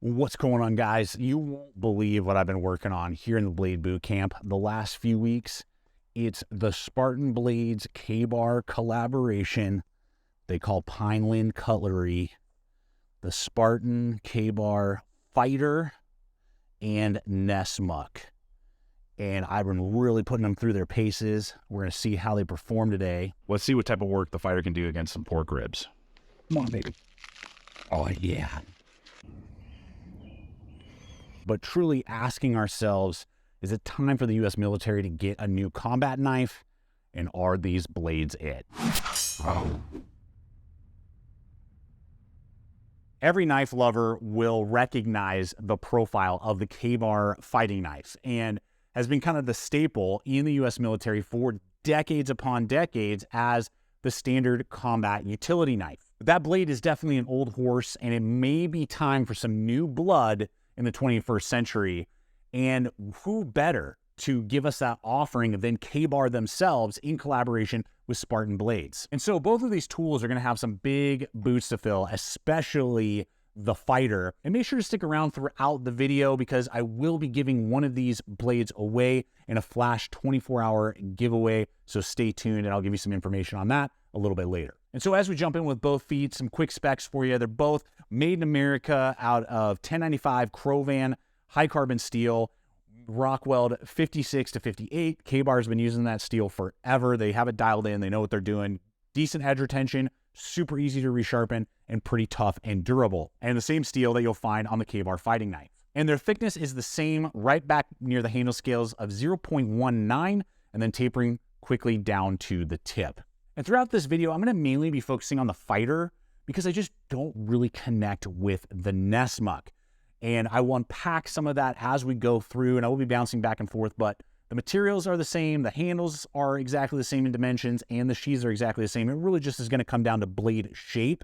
What's going on, guys? You won't believe what I've been working on here in the Blade Boot Camp the last few weeks. It's the Spartan Blades K-Bar collaboration they call Pineland Cutlery, the Spartan K-Bar Fighter, and Nessmuk. And I've been really putting them through their paces. We're going to see how they perform today. Let's see what type of work the fighter can do against some pork ribs. Come on, baby. Oh, yeah. But truly asking ourselves, is it time for the U.S. military to get a new combat knife? And are these blades it? Oh. Every knife lover will recognize the profile of the K-Bar fighting knife and has been kind of the staple in the U.S. military for decades upon decades as the standard combat utility knife. But that blade is definitely an old horse, and it may be time for some new blood in the 21st century. And who better to give us that offering than K-Bar themselves in collaboration with Spartan Blades? And so both of these tools are going to have some big boots to fill, especially the fighter. And make sure to stick around throughout the video because I will be giving one of these blades away in a flash 24-hour giveaway. So stay tuned and I'll give you some information on that a little bit later. And so as we jump in with both feet, some quick specs for you. They're both made in America out of 1095 Crovan high carbon steel, Rockweld 56 to 58. K-Bar has been using that steel forever. They have it dialed in. They know what they're doing. Decent edge retention, super easy to resharpen, and pretty tough and durable. And the same steel that you'll find on the K-Bar fighting knife. And their thickness is the same right back near the handle scales of 0.19 and then tapering quickly down to the tip. And throughout this video, I'm going to mainly be focusing on the fighter because I just don't really connect with the Nessmuk. And I will unpack some of that as we go through, and I will be bouncing back and forth, but the materials are the same, the handles are exactly the same in dimensions, and the sheaths are exactly the same. It really just is going to come down to blade shape.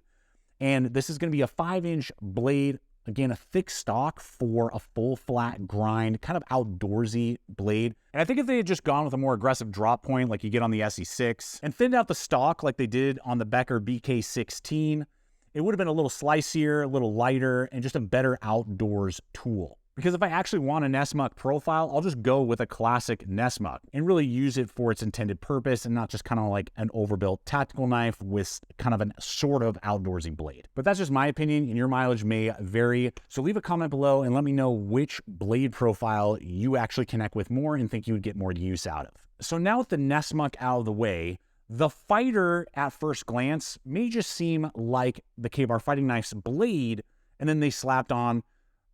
And this is going to be a 5-inch blade, again, a thick stock for a full flat grind, kind of outdoorsy blade. And I think if they had just gone with a more aggressive drop point like you get on the SE6 and thinned out the stock like they did on the Becker BK16, it would have been a little slicier, a little lighter, and just a better outdoors tool. Because if I actually want a Nessmuk profile, I'll just go with a classic Nessmuk and really use it for its intended purpose and not just kind of like an overbuilt tactical knife with kind of a sort of outdoorsy blade. But that's just my opinion, and your mileage may vary. So leave a comment below and let me know which blade profile you actually connect with more and think you would get more use out of. So now with the Nessmuk out of the way, the fighter at first glance may just seem like the K-Bar fighting knife's blade, and then they slapped on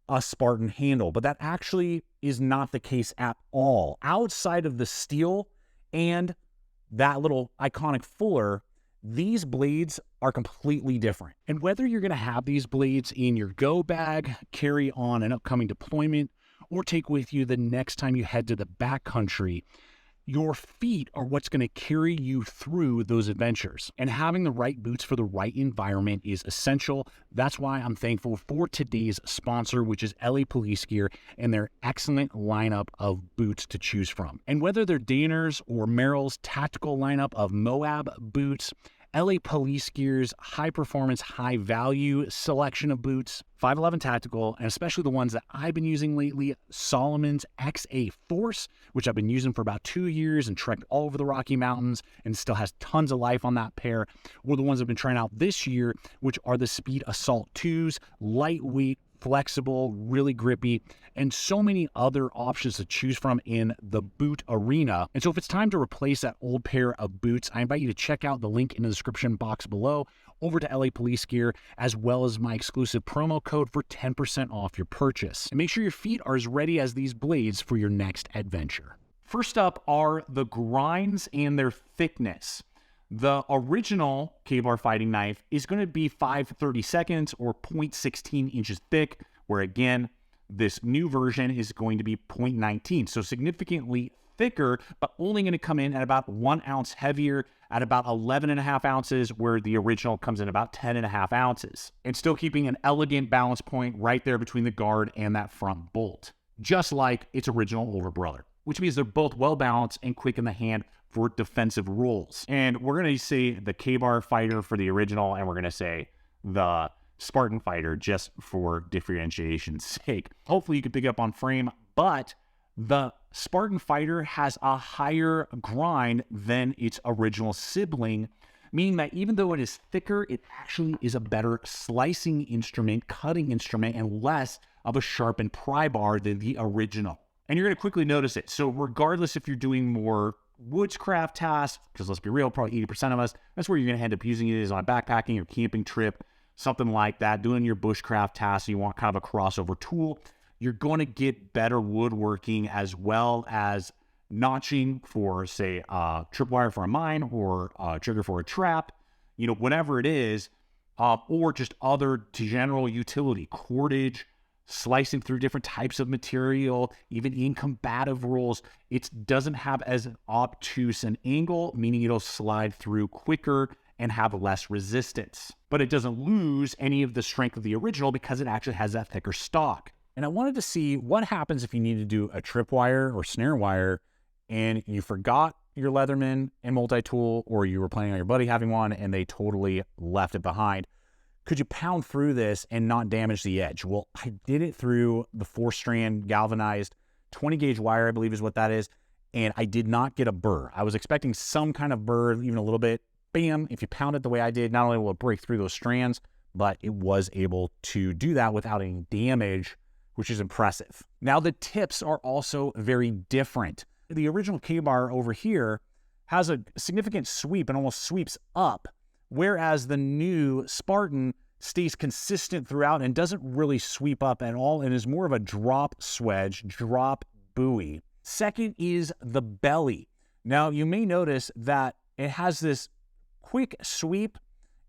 a Spartan handle, but that actually is not the case at all. Outside of the steel and that little iconic fuller, these blades are completely different. And whether you're going to have these blades in your go bag, carry on an upcoming deployment, or take with you the next time you head to the backcountry, your feet are what's going to carry you through those adventures. And having the right boots for the right environment is essential. That's why I'm thankful for today's sponsor, which is LA Police Gear, and their excellent lineup of boots to choose from. And whether they're Danner's or Merrell's tactical lineup of Moab boots, LA Police Gear's high-performance, high-value selection of boots, 511 Tactical, and especially the ones that I've been using lately, Salomon's XA Force, which I've been using for about 2 years and trekked all over the Rocky Mountains and still has tons of life on that pair, or the ones I've been trying out this year, which are the Speed Assault 2s, lightweight, flexible, really grippy, and so many other options to choose from in the boot arena. And so if it's time to replace that old pair of boots, I invite you to check out the link in the description box below over to LA Police Gear, as well as my exclusive promo code for 10% off your purchase. And make sure your feet are as ready as these blades for your next adventure. First up are the grinds and their thickness. The original K-Bar fighting knife is going to be 5/32 or 0.16 inches thick, where again, this new version is going to be 0.19, so significantly thicker, but only going to come in at about 1 ounce heavier at about 11.5 ounces, where the original comes in about 10.5 ounces. And still keeping an elegant balance point right there between the guard and that front bolt, just like its original older brother, which means they're both well balanced and quick in the hand for defensive roles. And we're going to say the K-Bar fighter for the original, and we're going to say the Spartan Fighter just for differentiation's sake. Hopefully you can pick up on frame, but the Spartan Fighter has a higher grind than its original sibling, meaning that even though it is thicker, it actually is a better slicing instrument, cutting instrument, and less of a sharpened pry bar than the original. And you're going to quickly notice it. So regardless if you're doing more woodscraft tasks, because let's be real, probably 80% of us, that's where you're going to end up using it, is on a backpacking or camping trip, something like that, doing your bushcraft tasks, you want kind of a crossover tool, you're going to get better woodworking as well as notching for, say, a tripwire for a mine or a trigger for a trap, whatever it is, or just other general utility, cordage, slicing through different types of material, even in combative rolls. It doesn't have as obtuse an angle, meaning it'll slide through quicker and have less resistance. But it doesn't lose any of the strength of the original because it actually has that thicker stock. And I wanted to see what happens if you need to do a tripwire or snare wire and you forgot your Leatherman and multi-tool, or you were planning on your buddy having one and they totally left it behind. Could you pound through this and not damage the edge? Well, I did it through the 4-strand galvanized 20 gauge wire, I believe is what that is. And I did not get a burr. I was expecting some kind of burr, even a little bit. Bam, if you pound it the way I did, not only will it break through those strands, but it was able to do that without any damage, which is impressive. Now the tips are also very different. The original K-bar over here has a significant sweep and almost sweeps up, whereas the new Spartan stays consistent throughout and doesn't really sweep up at all and is more of a drop swedge, drop buoy. Second is the belly. Now you may notice that it has this quick sweep,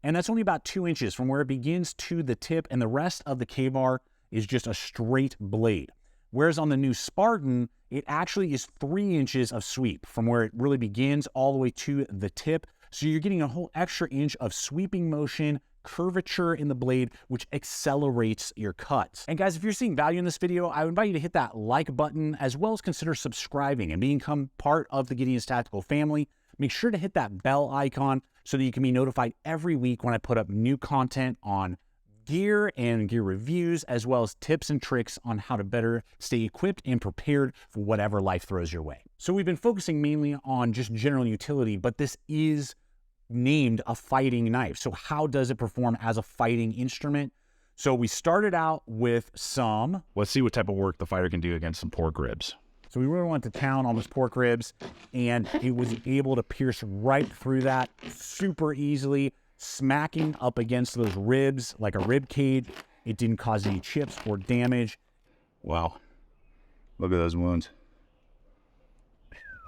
and that's only about 2 inches from where it begins to the tip, and the rest of the K-bar is just a straight blade. Whereas on the new Spartan, it actually is 3 inches of sweep from where it really begins all the way to the tip. So you're getting a whole extra inch of sweeping motion, curvature in the blade, which accelerates your cuts. And guys, if you're seeing value in this video, I would invite you to hit that like button, as well as consider subscribing and become part of the Gideon's Tactical family. Make sure to hit that bell icon so that you can be notified every week when I put up new content on gear and gear reviews, as well as tips and tricks on how to better stay equipped and prepared for whatever life throws your way. So we've been focusing mainly on just general utility, but this is named a fighting knife. So how does it perform as a fighting instrument? So we started out with some... Let's see what type of work the fighter can do against some pork ribs. So we really went to town on those pork ribs, and it was able to pierce right through that super easily, smacking up against those ribs like a rib cage. It didn't cause any chips or damage. Wow. Look at those wounds.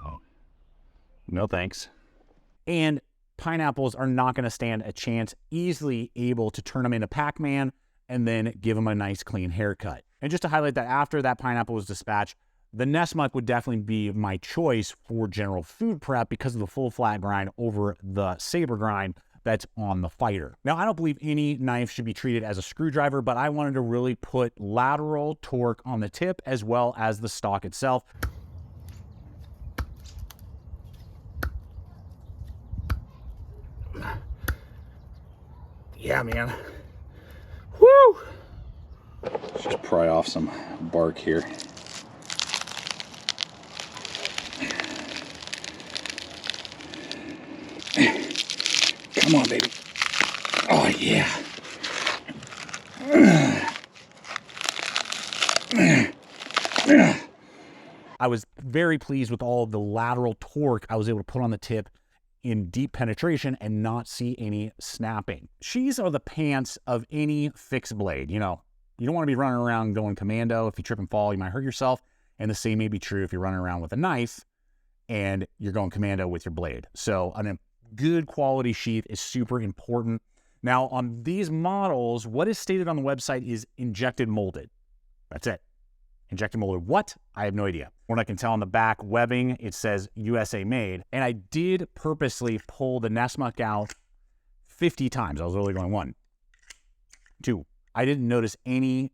Oh. No thanks. And pineapples are not going to stand a chance, easily able to turn them into Pac-Man and then give them a nice clean haircut. And just to highlight that after that pineapple was dispatched, the Nessmuk would definitely be my choice for general food prep because of the full flat grind over the saber grind that's on the fighter. Now, I don't believe any knife should be treated as a screwdriver, but I wanted to really put lateral torque on the tip as well as the stock itself. Yeah, man. Woo! Let's just pry off some bark here. Come on, baby. Oh, yeah. I was very pleased with all of the lateral torque I was able to put on the tip in deep penetration and not see any snapping. Sheaths are the pants of any fixed blade. You don't want to be running around going commando. If you trip and fall, you might hurt yourself. And the same may be true if you're running around with a knife and you're going commando with your blade. So a good quality sheath is super important. Now on these models, what is stated on the website is injected molded. That's it. Injected molded what? I have no idea. What I can tell on the back webbing, it says USA made. And I did purposely pull the Nessmuk out 50 times. I was literally going 1, 2. I didn't notice any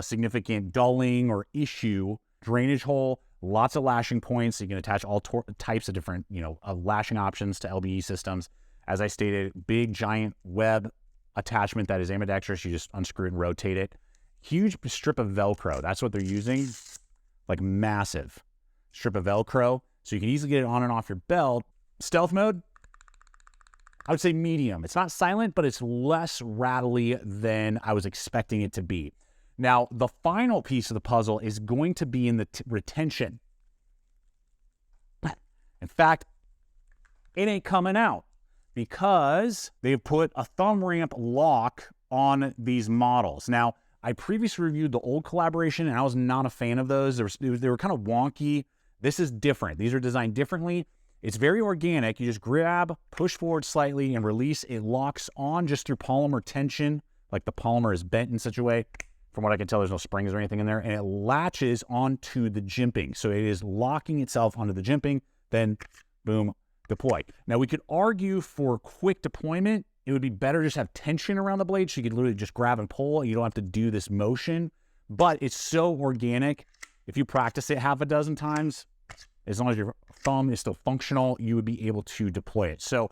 significant dulling or issue. Drainage hole, lots of lashing points. You can attach all types of different, lashing options to LBE systems. As I stated, big giant web attachment that is ambidextrous. You just unscrew it and rotate it. Huge strip of Velcro. That's what they're using. Like massive strip of Velcro. So you can easily get it on and off your belt. Stealth mode, I would say medium. It's not silent, but it's less rattly than I was expecting it to be. Now, the final piece of the puzzle is going to be in the retention. In fact, it ain't coming out because they've put a thumb ramp lock on these models. Now, I previously reviewed the old collaboration, and I was not a fan of those. They were kind of wonky. This is different. These are designed differently. It's very organic. You just grab, push forward slightly, and release. It locks on just through polymer tension, like the polymer is bent in such a way. From what I can tell, there's no springs or anything in there, and it latches onto the jimping. So it is locking itself onto the jimping, then boom, deploy. Now, we could argue for quick deployment, it would be better just have tension around the blade so you could literally just grab and pull. You don't have to do this motion, but it's so organic. If you practice it half a dozen times, as long as your thumb is still functional, you would be able to deploy it. So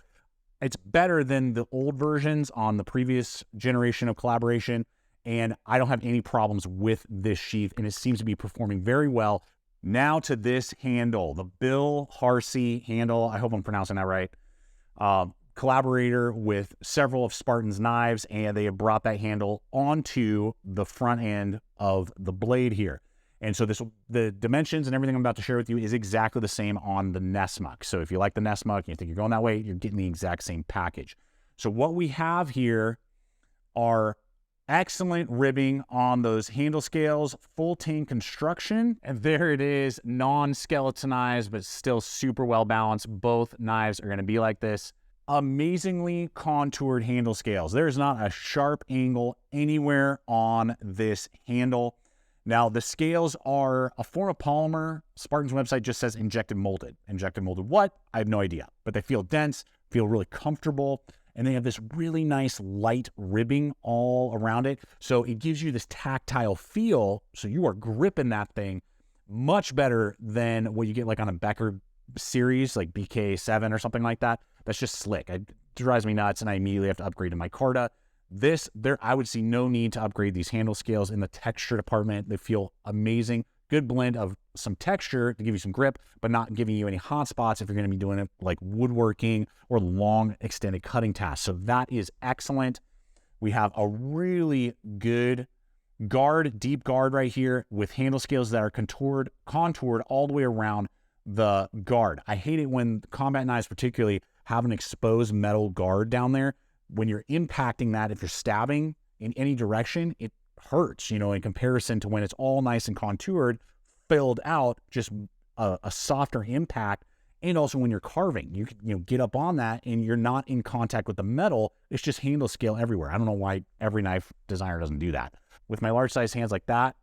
it's better than the old versions on the previous generation of collaboration, and I don't have any problems with this sheath, and it seems to be performing very well. Now to this handle, the Bill Harsey handle. I hope I'm pronouncing that right. Collaborator with several of Spartan's knives, and they have brought that handle onto the front end of the blade here. And so the dimensions and everything I'm about to share with you is exactly the same on the Nessmuk. So if you like the Nessmuk and you think you're going that way, you're getting the exact same package. So what we have here are excellent ribbing on those handle scales, full tank construction, and there it is, non-skeletonized, but still super well balanced. Both knives are going to be like this. Amazingly contoured handle scales. There's not a sharp angle anywhere on this handle. Now, the scales are a form of polymer. Spartan's website just says injected molded. Injected molded what? I have no idea. But they feel dense, feel really comfortable, and they have this really nice light ribbing all around it. So it gives you this tactile feel. So you are gripping that thing much better than what you get like on a Becker series, like BK7 or something like that. That's just slick. It drives me nuts, and I immediately have to upgrade to micarta. I would see no need to upgrade these handle scales in the texture department. They feel amazing. Good blend of some texture to give you some grip, but not giving you any hot spots if you're going to be doing it like woodworking or long extended cutting tasks. So that is excellent. We have a really good guard, deep guard right here with handle scales that are contoured all the way around the guard. I hate it when combat knives particularly have an exposed metal guard down there. When you're impacting that, if you're stabbing in any direction, it hurts, you know, in comparison to when it's all nice and contoured, filled out, just a softer impact. And also when you're carving, you can, get up on that and you're not in contact with the metal. It's just handle scale everywhere. I don't know why every knife designer doesn't do that. With my large size hands like that,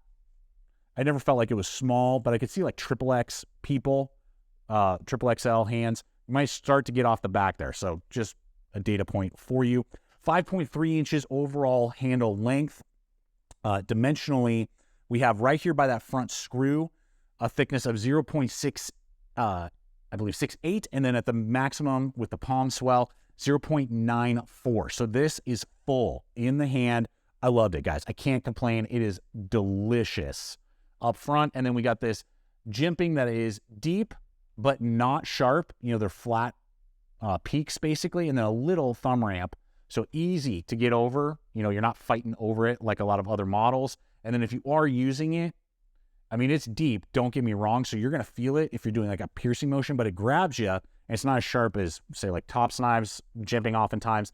I never felt like it was small, but I could see like XXX people, XXL hands, you might start to get off the back there. So just a data point for you. 5.3 inches overall handle length. Dimensionally, we have right here by that front screw a thickness of 0.6, I believe 6.8, and then at the maximum with the palm swell, 0.94. So this is full in the hand. I loved it, guys. I can't complain. It is delicious up front. And then we got this jimping that is deep, but not sharp. They're flat peaks basically, and then a little thumb ramp. So easy to get over. You're not fighting over it like a lot of other models. And then if you are using it, I mean, it's deep, don't get me wrong. So you're going to feel it if you're doing like a piercing motion, but it grabs you. And it's not as sharp as, say, like Tops knives, jimping oftentimes.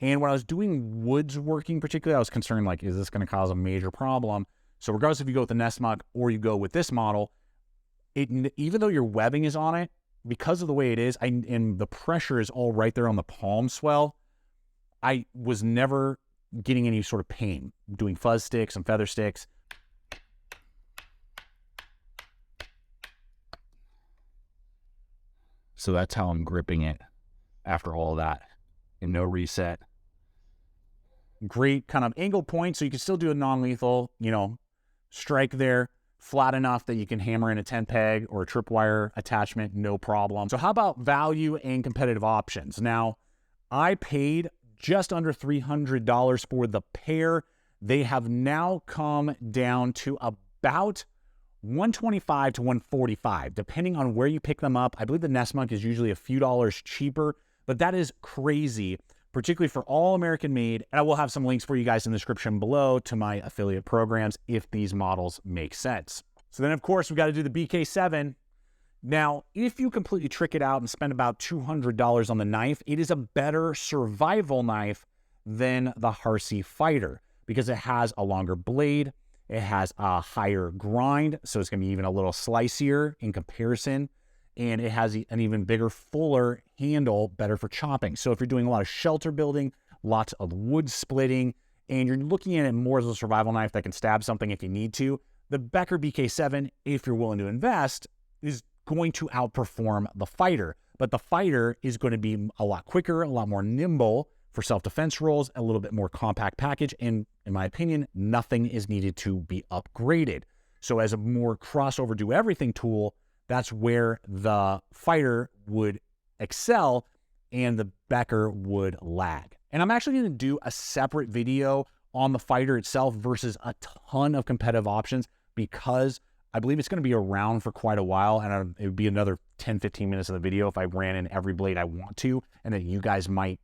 And when I was doing woods working particularly, I was concerned, like, is this going to cause a major problem? So regardless if you go with the Nessmuk or you go with this model, even though your webbing is on it, because of the way it is, and the pressure is all right there on the palm swell, I was never getting any sort of pain doing fuzz sticks and feather sticks. So that's how I'm gripping it after all of that, and no reset. Great kind of angle point, so you can still do a non-lethal, strike there, flat enough that you can hammer in a 10 peg or a tripwire attachment, no problem. So how about value and competitive options? Now, I paid just under $300 for the pair. They have now come down to about $125 to $145, depending on where you pick them up. I believe the Nessmuk is usually a few dollars cheaper, but that is crazy, particularly for all American made. And I will have some links for you guys in the description below to my affiliate programs if these models make sense. So then, of course, we got to do the BK7. Now, if you completely trick it out and spend about $200 on the knife, it is a better survival knife than the Harsey Fighter because it has a longer blade, it has a higher grind, so it's going to be even a little slicier in comparison, and it has an even bigger, fuller handle, better for chopping. So if you're doing a lot of shelter building, lots of wood splitting, and you're looking at it more as a survival knife that can stab something if you need to, the Becker BK7, if you're willing to invest, is going to outperform the Fighter. But the Fighter is going to be a lot quicker, a lot more nimble for self-defense roles, a little bit more compact package, and in my opinion, nothing is needed to be upgraded. So as a more crossover do everything tool, that's where the Fighter would excel and the Becker would lag. And I'm actually going to do a separate video on the Fighter itself versus a ton of competitive options because I believe it's going to be around for quite a while, and it would be another 10-15 minutes of the video if I ran in every blade I want to, and that you guys might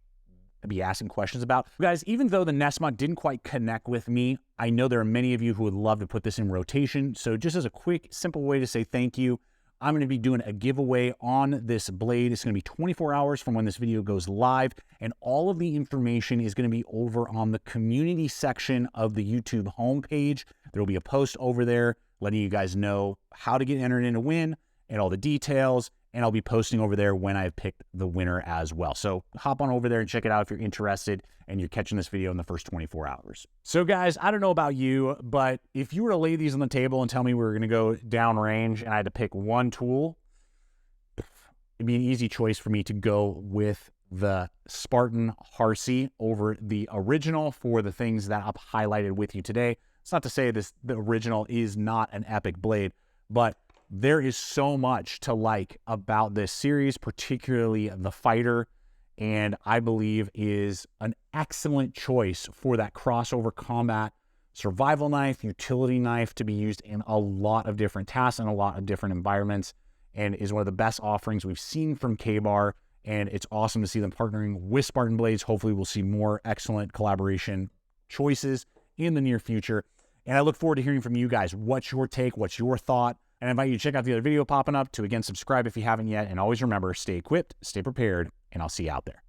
be asking questions about. Guys, even though the Nessmuk didn't quite connect with me, I know there are many of you who would love to put this in rotation. So just as a quick, simple way to say thank you, I'm going to be doing a giveaway on this blade. It's going to be 24 hours from when this video goes live, and all of the information is going to be over on the community section of the YouTube homepage. There will be a post over there letting you guys know how to get entered in to win and all the details, and I'll be posting over there when I've picked the winner as well. So hop on over there and check it out if you're interested and you're catching this video in the first 24 hours. So guys, I don't know about you, but if you were to lay these on the table and tell me we were gonna go downrange and I had to pick one tool, it'd be an easy choice for me to go with the Spartan Harsey over the original for the things that I've highlighted with you today. It's not to say the original is not an epic blade, but there is so much to like about this series, particularly the Fighter, and I believe is an excellent choice for that crossover combat survival knife, utility knife to be used in a lot of different tasks and a lot of different environments, and is one of the best offerings we've seen from K-Bar, and it's awesome to see them partnering with Spartan Blades. Hopefully we'll see more excellent collaboration choices in the near future, and I look forward to hearing from you guys. What's your take? What's your thought? And I invite you to check out the other video popping up, to again subscribe if you haven't yet, and always remember, stay equipped, stay prepared, and I'll see you out there.